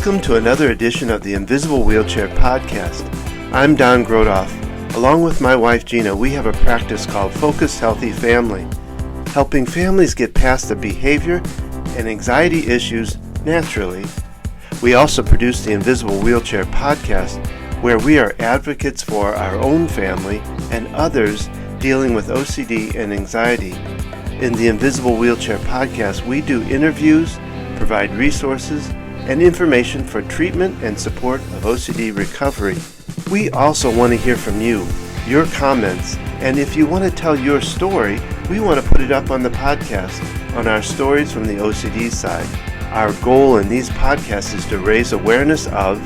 Welcome to another edition of the Invisible Wheelchair Podcast. I'm Don Grodoff. Along with my wife Gina, we have a practice called Focused Healthy Family, helping families get past the behavior and anxiety issues naturally. We also produce the Invisible Wheelchair Podcast, where we are advocates for our own family and others dealing with OCD and anxiety. In the Invisible Wheelchair Podcast, we do interviews, provide resources, and information for treatment and support of OCD recovery. We also want to hear from you, your comments, and if you want to tell your story, we want to put it up on the podcast on our Stories from the OCD side. Our goal in these podcasts is to raise awareness of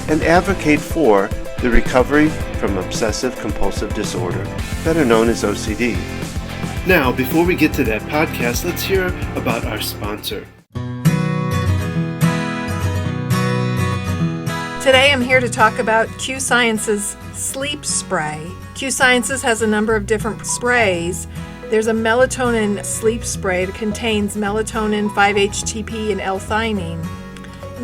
and advocate for the recovery from Obsessive Compulsive Disorder, better known as OCD. Now, before we get to that podcast, let's hear about our sponsor. Today I'm here to talk about Q Science's sleep spray. Q Sciences has a number of different sprays. There's a melatonin sleep spray that contains melatonin, 5-HTP, and L-theanine.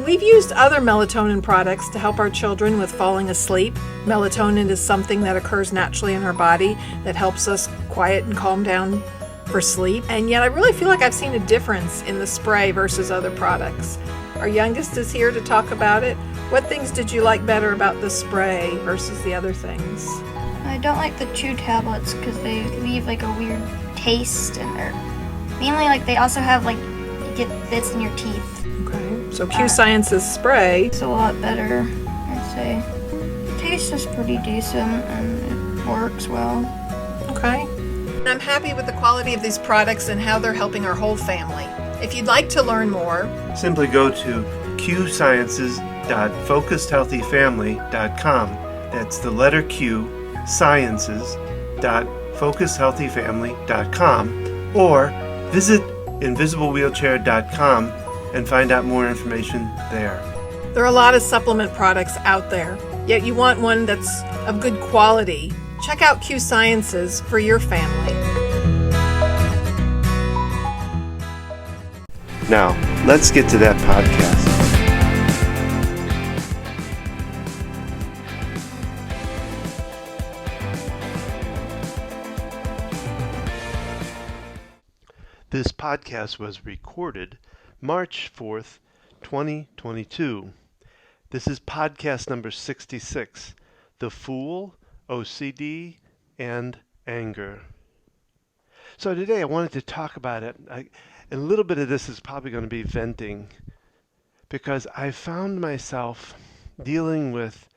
We've used other melatonin products to help our children with falling asleep. Melatonin is something that occurs naturally in our body that helps us quiet and calm down for sleep. And yet I really feel like I've seen a difference in the spray versus other products. Our youngest is here to talk about it. What things did you like better about the spray versus the other things? I don't like the chew tablets because they leave like a weird taste, and they're mainly like they also have like you get bits in your teeth. Okay, so Q Science's spray. It's a lot better, I'd say. The taste is pretty decent and it works well. Okay. I'm happy with the quality of these products and how they're helping our whole family. If you'd like to learn more, simply go to qsciences.focusedhealthyfamily.com. That's the letter Q, sciences.focusedhealthyfamily.com, or visit invisiblewheelchair.com and find out more information there. there are a lot of supplement products out there, yet you want one that's of good quality. Check out Q Sciences for your family. Now, let's get to that podcast. This podcast was recorded March 4th, 2022. This is podcast number 66, The Fool, OCD, and Anger. So today I wanted to talk about it. A little bit of this is probably going to be venting because I found myself dealing with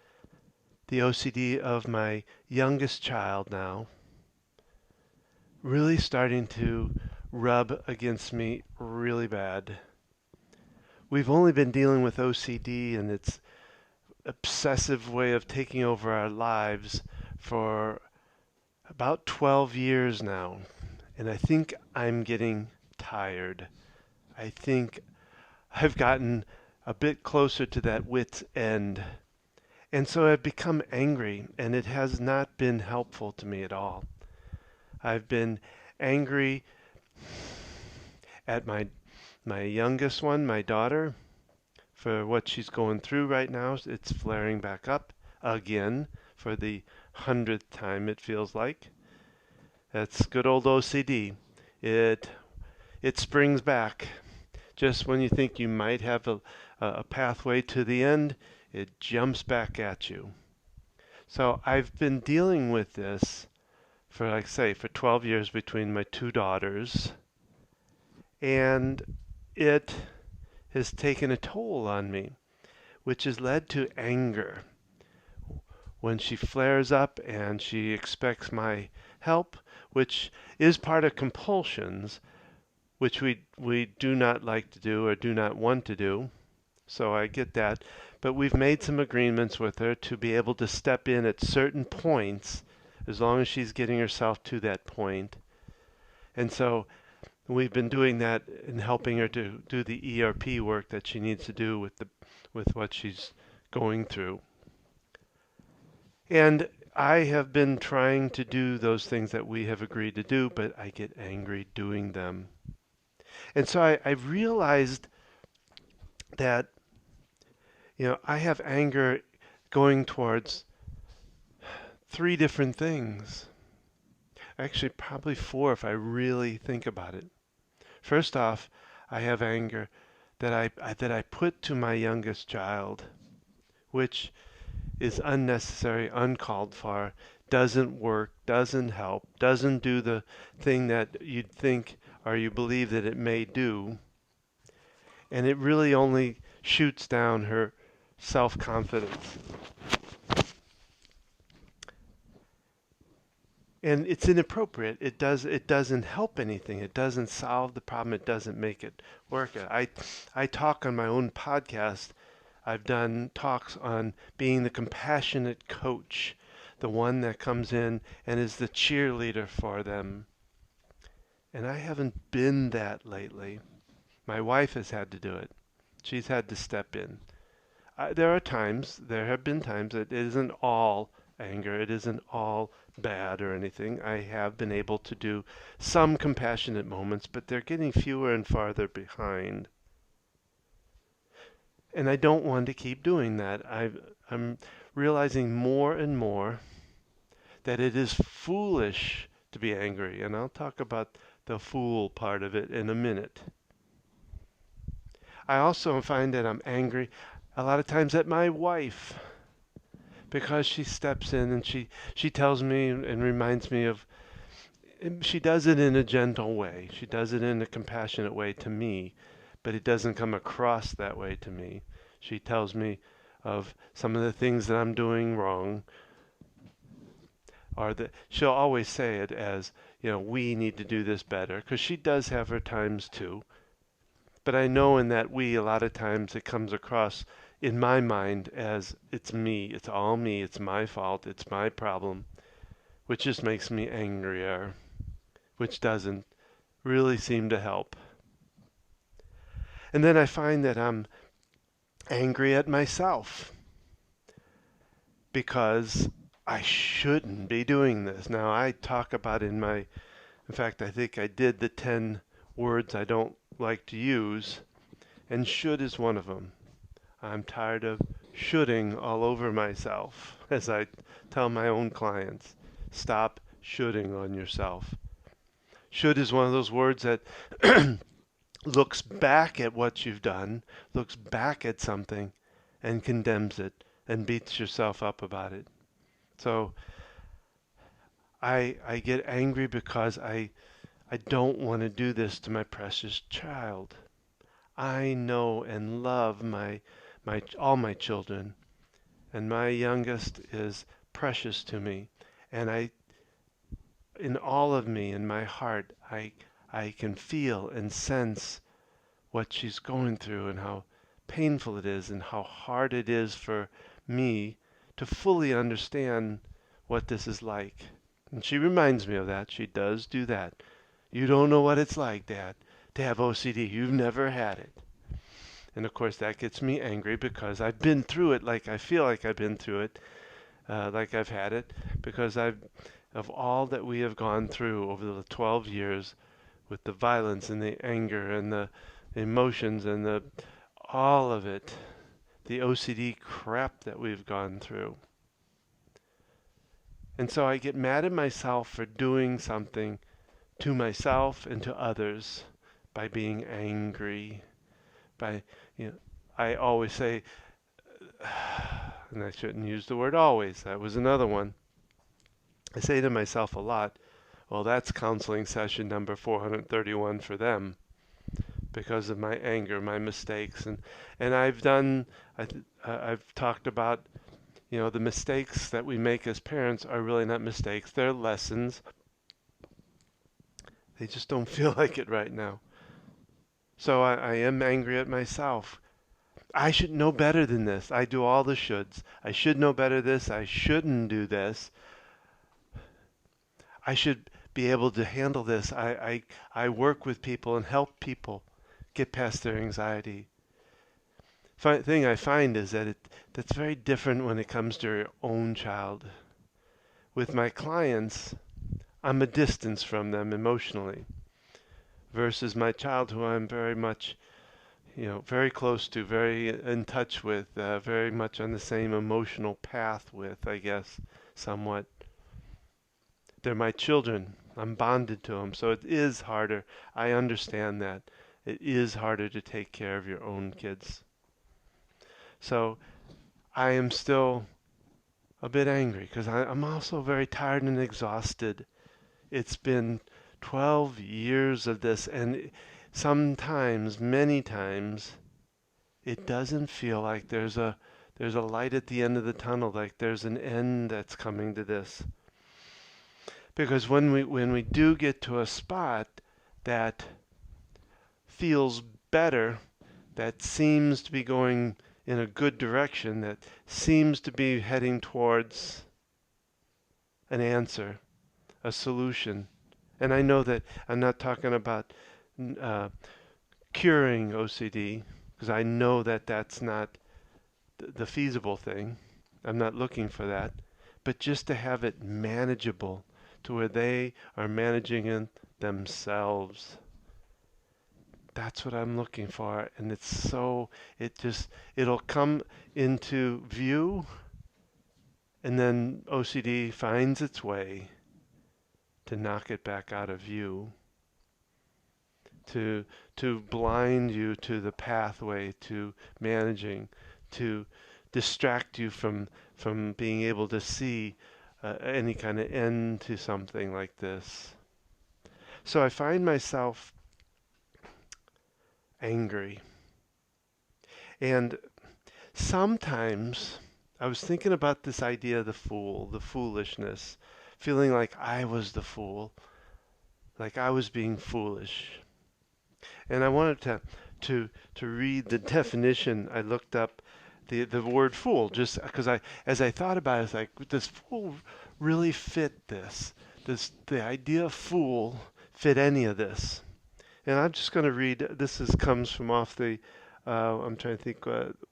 the OCD of my youngest child now, really starting to rub against me really bad. We've only been dealing with OCD and its obsessive way of taking over our lives for about 12 years now, and I think I'm getting tired. I think I've gotten a bit closer to that wit's end. And so I've become angry, and it has not been helpful to me at all. I've been angry at my youngest one, my daughter, for what she's going through right now. It's flaring back up again for the 100th time, it feels like. That's good old OCD. It springs back. Just when you think you might have a pathway to the end, it jumps back at you. So I've been dealing with this for, like I say, for 12 years between my two daughters, and it has taken a toll on me, which has led to anger. When she flares up and she expects my help, which is part of compulsions, which we do not like to do or do not want to do. So I get that. But we've made some agreements with her to be able to step in at certain points as long as she's getting herself to that point. And so we've been doing that and helping her to do the ERP work that she needs to do with what she's going through. And I have been trying to do those things that we have agreed to do, but I get angry doing them. And so I realized that I have anger going towards three different things. Actually, probably four if I really think about it. First off, I have anger that I put to my youngest child, which is unnecessary, uncalled for, doesn't work, doesn't help, doesn't do the thing that you'd think or you believe that it may do, and it really only shoots down her self-confidence. And it's inappropriate. It doesn't help anything. It doesn't solve the problem. It doesn't make it work. I talk on my own podcast. I've done talks on being the compassionate coach, the one that comes in and is the cheerleader for them. And I haven't been that lately. My wife has had to do it. She's had to step in. There have been times that it isn't all anger, it isn't all bad or anything. I have been able to do some compassionate moments, but they're getting fewer and farther behind. And I don't want to keep doing that. I'm realizing more and more that it is foolish to be angry, and I'll talk about the fool part of it in a minute. I also find that I'm angry a lot of times at my wife because she steps in and she tells me and reminds me of, she does it in a gentle way. She does it in a compassionate way to me, but it doesn't come across that way to me. She tells me of some of the things that I'm doing wrong, or that she'll always say it as, we need to do this better, because she does have her times too. But I know in that we, a lot of times it comes across in my mind as it's me, it's all me, it's my fault, it's my problem, which just makes me angrier, which doesn't really seem to help. And then I find that I'm angry at myself because I shouldn't be doing this. Now, I talk about in fact, I think I did the 10 words I don't like to use, and should is one of them. I'm tired of shoulding all over myself, as I tell my own clients. Stop shoulding on yourself. Should is one of those words that looks back at what you've done, looks back at something, and condemns it and beats yourself up about it. So I get angry because I don't want to do this to my precious child. I know and love all my children, and my youngest is precious to me, and in all of me, in my heart, I can feel and sense what she's going through and how painful it is and how hard it is for me to fully understand what this is like. And she reminds me of that. She does do that. You don't know what it's like, Dad, to have OCD. You've never had it. And of course, that gets me angry because I've been through it, like I feel like I've been through it, like I've had it, because of all that we have gone through over the 12 years with the violence and the anger and the emotions and all of it, the OCD crap that we've gone through. And so I get mad at myself for doing something to myself and to others by being angry. I always say, and I shouldn't use the word always, that was another one. I say to myself a lot, well, that's counseling session number 431 for them because of my anger, my mistakes, and I've talked about, the mistakes that we make as parents are really not mistakes; they're lessons. They just don't feel like it right now. So I am angry at myself. I should know better than this. I do all the shoulds. I should know better this. I shouldn't do this. I should be able to handle this. I work with people and help people get past their anxiety. Thing I find is that that's very different when it comes to your own child. With my clients, I'm a distance from them emotionally versus my child who I'm very much, very close to, very in touch with, very much on the same emotional path with, I guess, somewhat. They're my children. I'm bonded to them, so it is harder. I understand that. It is harder to take care of your own kids. So I am still a bit angry because I'm also very tired and exhausted. It's been 12 years of this, and sometimes, many times, it doesn't feel like there's a light at the end of the tunnel, like there's an end that's coming to this. Because when we do get to a spot that feels better, that seems to be going in a good direction, that seems to be heading towards an answer, a solution. And I know that I'm not talking about uh, curing OCD, because I know that that's not the feasible thing. I'm not looking for that. But just to have it manageable to where they are managing it themselves. That's what I'm looking for. And it'll come into view, and then OCD finds its way to knock it back out of view, to blind you to the pathway to managing, to distract you from being able to see any kind of end to something like this. So I find myself angry. And sometimes I was thinking about this idea of the fool, the foolishness, feeling like I was the fool, like I was being foolish. And I wanted to read the definition. I looked up the word fool just because as I thought about it, it's like, does fool really fit this? Does the idea of fool fit any of this? And I'm just going to read. Comes from off the. I'm trying to think.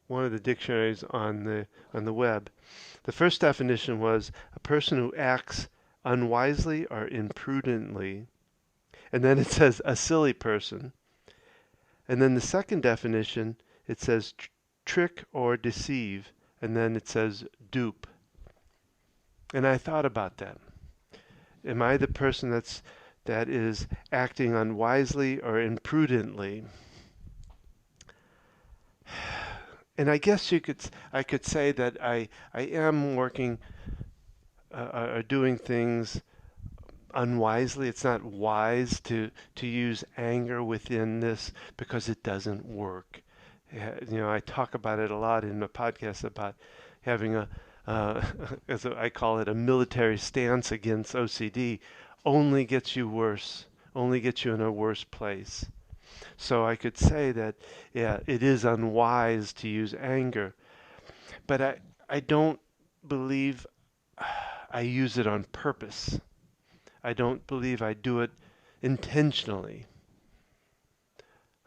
One of the dictionaries on the web. The first definition was a person who acts unwisely or imprudently, and then it says a silly person. And then the second definition, it says trick or deceive, and then it says dupe. And I thought about that. Am I the person that is acting unwisely or imprudently? And I guess I could say that I am working or doing things unwisely. It's not wise to use anger within this because it doesn't work. I talk about it a lot in the podcast about having as I call it, a military stance against OCD. Only gets you worse, only gets you in a worse place. So I could say that, yeah, it is unwise to use anger, but I don't believe I use it on purpose. I don't believe I do it intentionally.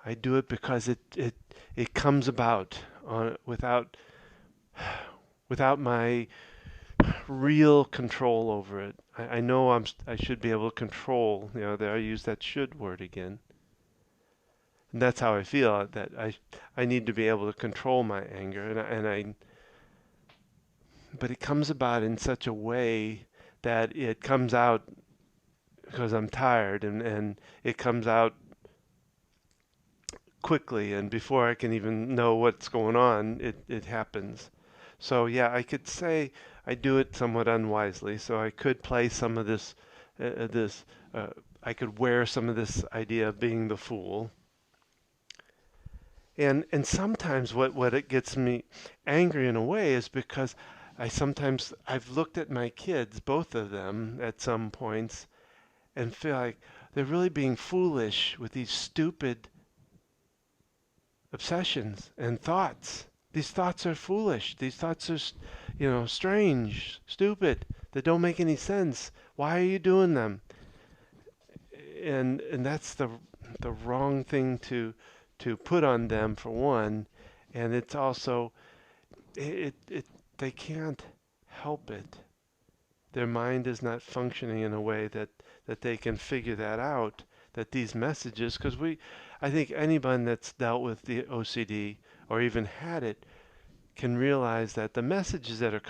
I do it because it comes about without my real control over it. I know I should be able to control. There I use that should word again. And that's how I feel, that I need to be able to control my anger, but it comes about in such a way that it comes out because I'm tired, and it comes out quickly, and before I can even know what's going on, it happens. So yeah, I could say I do it somewhat unwisely. So I could play some of this. I could wear some of this idea of being the fool. And sometimes what it gets me angry in a way is because I've looked at my kids, both of them, at some points, and feel like they're really being foolish with these stupid obsessions and thoughts. These thoughts are foolish. These thoughts are, strange, stupid. They don't make any sense. Why are you doing them? And that's the wrong thing to put on them, for one, and it's also it they can't help it. Their mind is not functioning in a way that they can figure that out. that these messages, because I think anyone that's dealt with the OCD or even had it can realize that the messages that are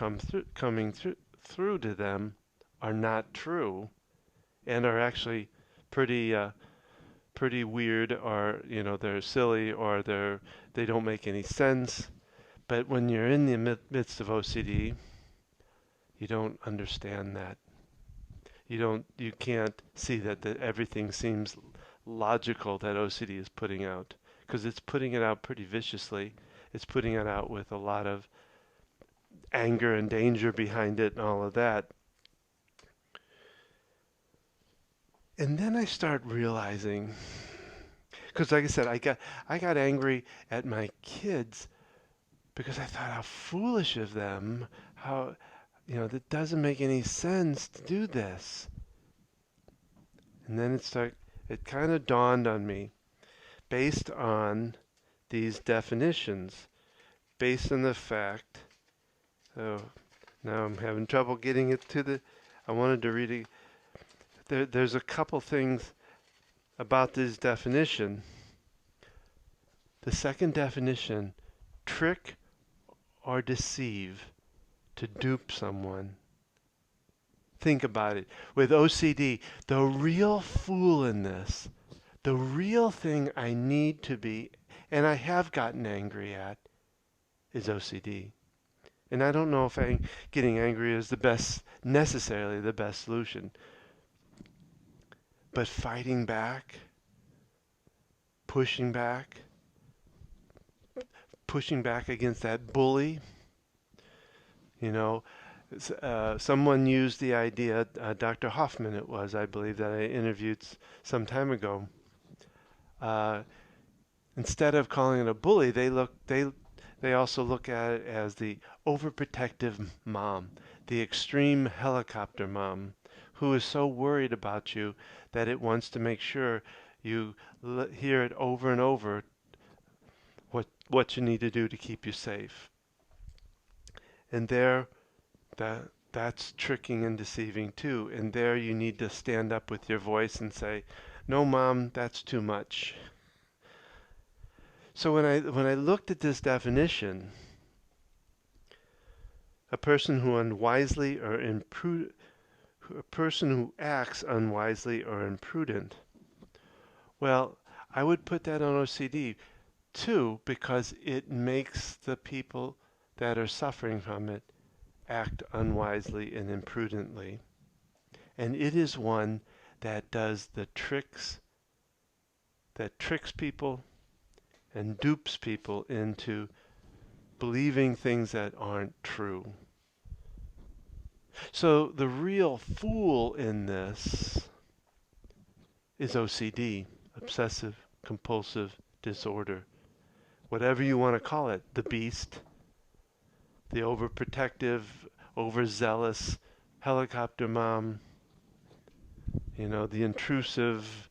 coming through to them are not true and are actually pretty pretty weird, or they're silly, or they don't make any sense. But when you're in the midst of OCD, you don't understand that. You can't see that everything seems logical that OCD is putting out, because it's putting it out pretty viciously. It's putting it out with a lot of anger and danger behind it and all of that. And then I start realizing, because like I said, I got angry at my kids because I thought how foolish of them, how that doesn't make any sense to do this. And then it kind of dawned on me, based on these definitions, based on the fact, oh, now I'm having trouble getting it I wanted to read it. There's a couple things about this definition. The second definition, trick or deceive, to dupe someone. Think about it. With OCD, the real fool in this, the real thing I need to be, and I have gotten angry at, is OCD. And I don't know if getting angry is necessarily the best solution. But fighting back, pushing back, pushing back against that bully, someone used the idea, Dr. Hoffman it was, I believe, that I interviewed some time ago. Instead of calling it a bully, they also look at it as the overprotective mom, the extreme helicopter mom, who is so worried about you that it wants to make sure you hear it over and over what you need to do to keep you safe. And that's tricking and deceiving too. And there you need to stand up with your voice and say, "No, Mom, that's too much." So when I looked at this definition, a person who a person who acts unwisely or imprudent, well, I would put that on OCD too, because it makes the people that are suffering from it act unwisely and imprudently. And it is one that does that tricks people and dupes people into believing things that aren't true. So the real fool in this is OCD, Obsessive Compulsive Disorder. Whatever you want to call it, the beast, the overprotective, overzealous helicopter mom, the intrusive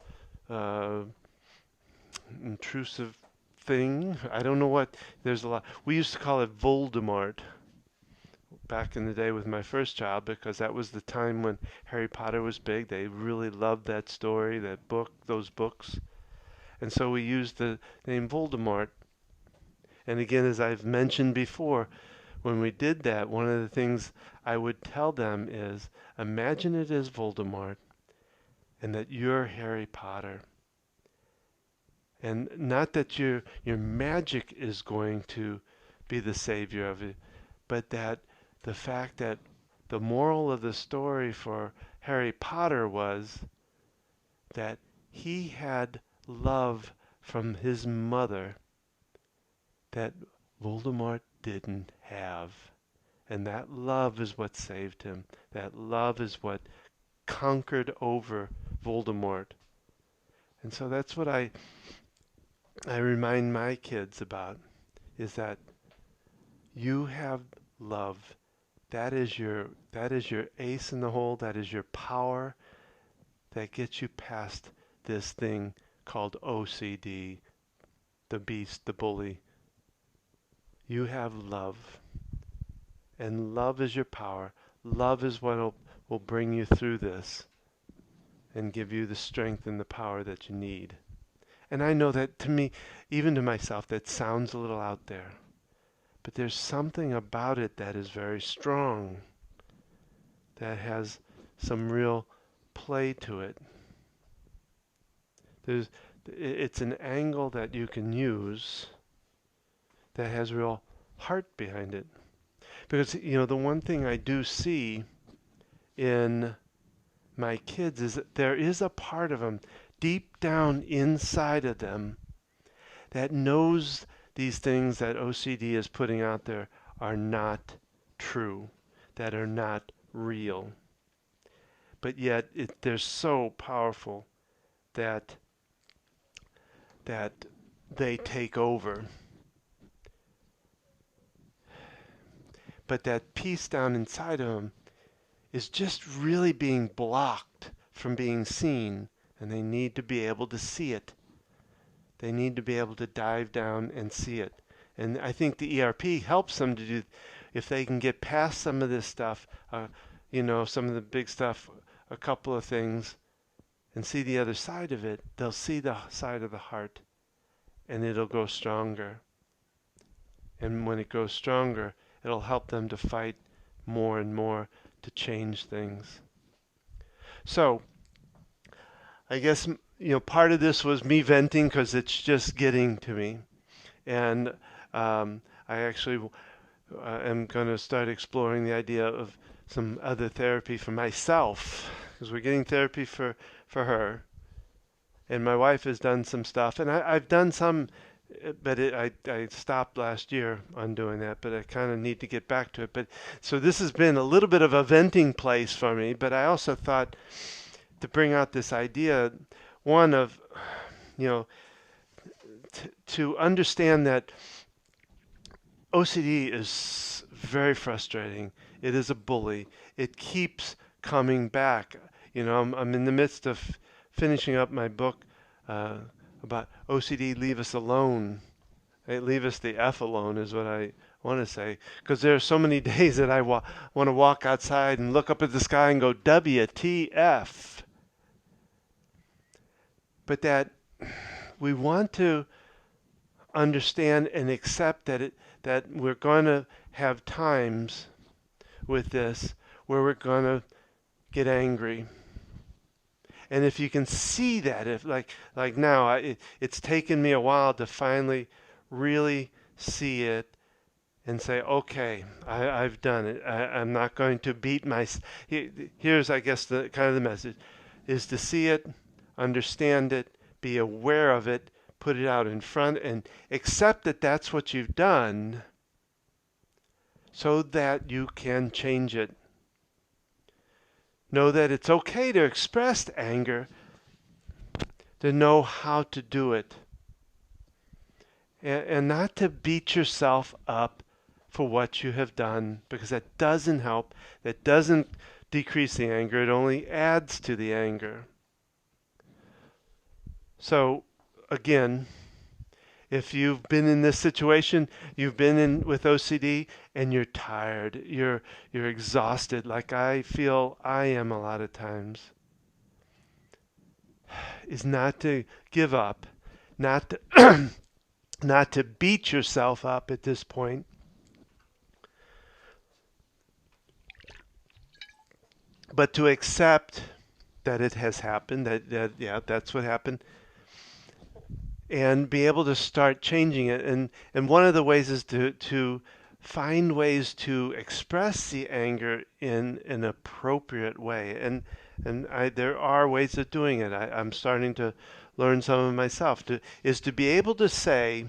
thing. I don't know what, there's a lot. We used to call it Voldemort back in the day with my first child, because that was the time when Harry Potter was big. They really loved that story, that book, those books. And so we used the name Voldemort. And again, as I've mentioned before, when we did that, one of the things I would tell them is, imagine it as Voldemort and that you're Harry Potter. And not that your magic is going to be the savior of it, but that the fact that the moral of the story for Harry Potter was that he had love from his mother that Voldemort didn't have. And that love is what saved him. That love is what conquered over Voldemort. And so that's what I remind my kids about, is that you have love. That is your ace in the hole. That is your power that gets you past this thing called OCD, the beast, the bully. You have love. And love is your power. Love is what will bring you through this. and give you the strength and the power that you need. And I know that to me, even to myself, that sounds a little out there. But there's something about it that is very strong, that has some real play to it. It's an angle that you can use that has real heart behind it. Because, the one thing I do see in my kids is that there is a part of them deep down inside of them that knows these things that OCD is putting out there are not true, that are not real. But yet they're so powerful that they take over. But that piece down inside of them is just really being blocked from being seen, and they need to be able to see it. They need to be able to dive down and see it. And I think the ERP helps them to do, if they can get past some of this stuff, some of the big stuff, a couple of things, and see the other side of it, they'll see the side of the heart, and it'll go stronger. And when it goes stronger, it'll help them to fight more and more to change things. So, I guess, part of this was me venting because it's just getting to me. And I actually am going to start exploring the idea of some other therapy for myself, because we're getting therapy for her. And my wife has done some stuff, and I've done some, but I stopped last year on doing that, but I kind of need to get back to it. But so this has been a little bit of a venting place for me, but I also thought to bring out this idea, one of, to understand that OCD is very frustrating. It is a bully. It keeps coming back. I'm in the midst of finishing up my book about OCD, leave us alone. Hey, leave us the F alone is what I want to say. Because there are so many days that I want to walk outside and look up at the sky and go, WTF. But that we want to understand and accept that we're going to have times with this where we're going to get angry. And if you can see that, if like now, it's taken me a while to finally really see it and say, okay, I've done it. I'm not going to beat myself. Here's, I guess, the kind of the message is to see it, understand it, be aware of it, put it out in front, and accept that that's what you've done so that you can change it. Know that it's okay to express anger, to know how to do it, and not to beat yourself up for what you have done, because that doesn't help. That doesn't decrease the anger. It only adds to the anger. So, again, if you've been in this situation, you've been in with OCD, and you're tired, you're exhausted, like I feel I am a lot of times, is not to give up, not to not to beat yourself up at this point, but to accept that it has happened, that that's what happened, and be able to start changing it. And one of the ways is to find ways to express the anger in an appropriate way. And there are ways of doing it. I'm starting to learn some of myself. Is to be able to say,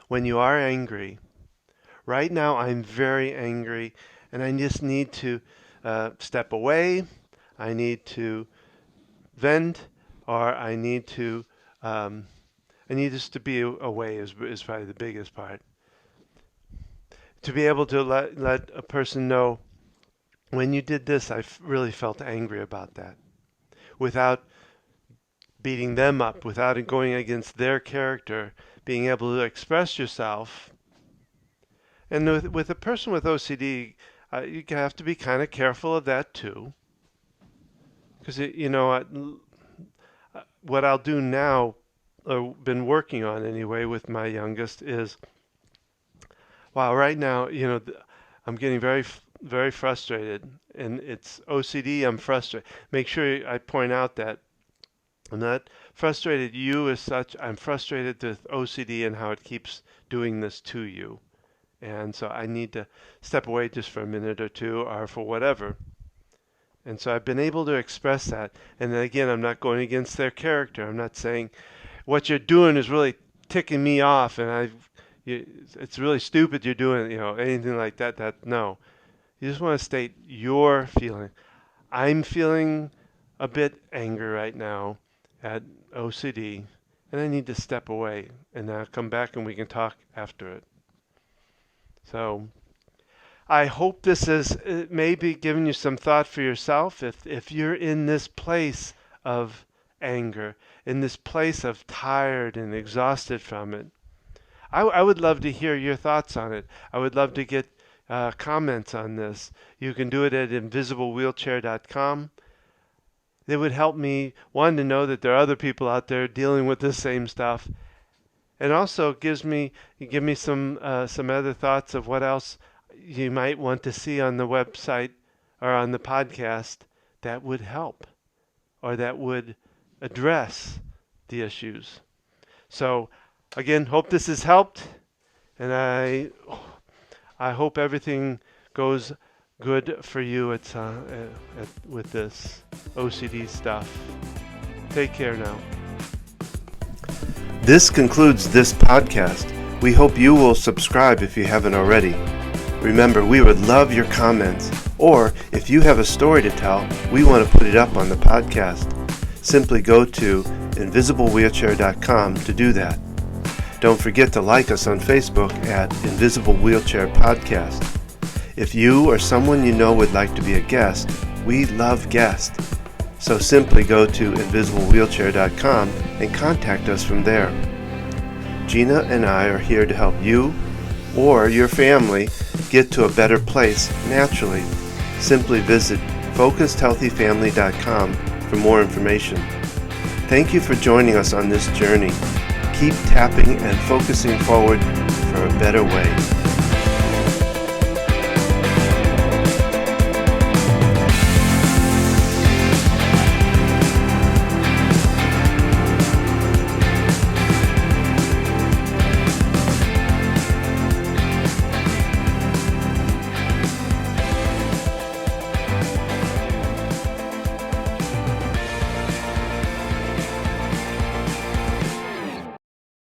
when you are angry, right now I'm very angry, and I just need to step away. I need to vent, or I need just to be away is probably the biggest part. To be able to let a person know, when you did this, I really felt angry about that, without beating them up, without it going against their character, being able to express yourself. And with a person with OCD, you have to be kind of careful of that too. Because, what I'll do now, or been working on anyway with my youngest, is, wow, right now, I'm getting very frustrated, and it's OCD. I'm frustrated. Make sure I point out that I'm not frustrated you as such. I'm frustrated with OCD and how it keeps doing this to you. And so I need to step away just for a minute or two or for whatever. And so I've been able to express that. And then again, I'm not going against their character. I'm not saying what you're doing is really ticking me off and it's really stupid you're doing, anything like that. No. You just want to state your feeling. I'm feeling a bit anger right now at OCD, and I need to step away, and then I'll come back and we can talk after it. So I hope this is maybe giving you some thought for yourself. If you're in this place of anger, in this place of tired and exhausted from it, I would love to hear your thoughts on it. I would love to get comments on this. You can do it at invisiblewheelchair.com. It would help me, one, to know that there are other people out there dealing with the same stuff, and also give me some other thoughts of what else you might want to see on the website or on the podcast that would help or that would address the issues. So again, hope this has helped, and I hope everything goes good for you with this OCD stuff. Take care now. This concludes this podcast. We hope you will subscribe if you haven't already. Remember, we would love your comments, or if you have a story to tell, we want to put it up on the podcast. Simply go to invisiblewheelchair.com to do that. Don't forget to like us on Facebook at Invisible Wheelchair Podcast. If you or someone you know would like to be a guest, we love guests. So simply go to invisiblewheelchair.com and contact us from there. Gina and I are here to help you or your family get to a better place naturally. Simply visit focusedhealthyfamily.com for more information. Thank you for joining us on this journey. Keep tapping and focusing forward for a better way.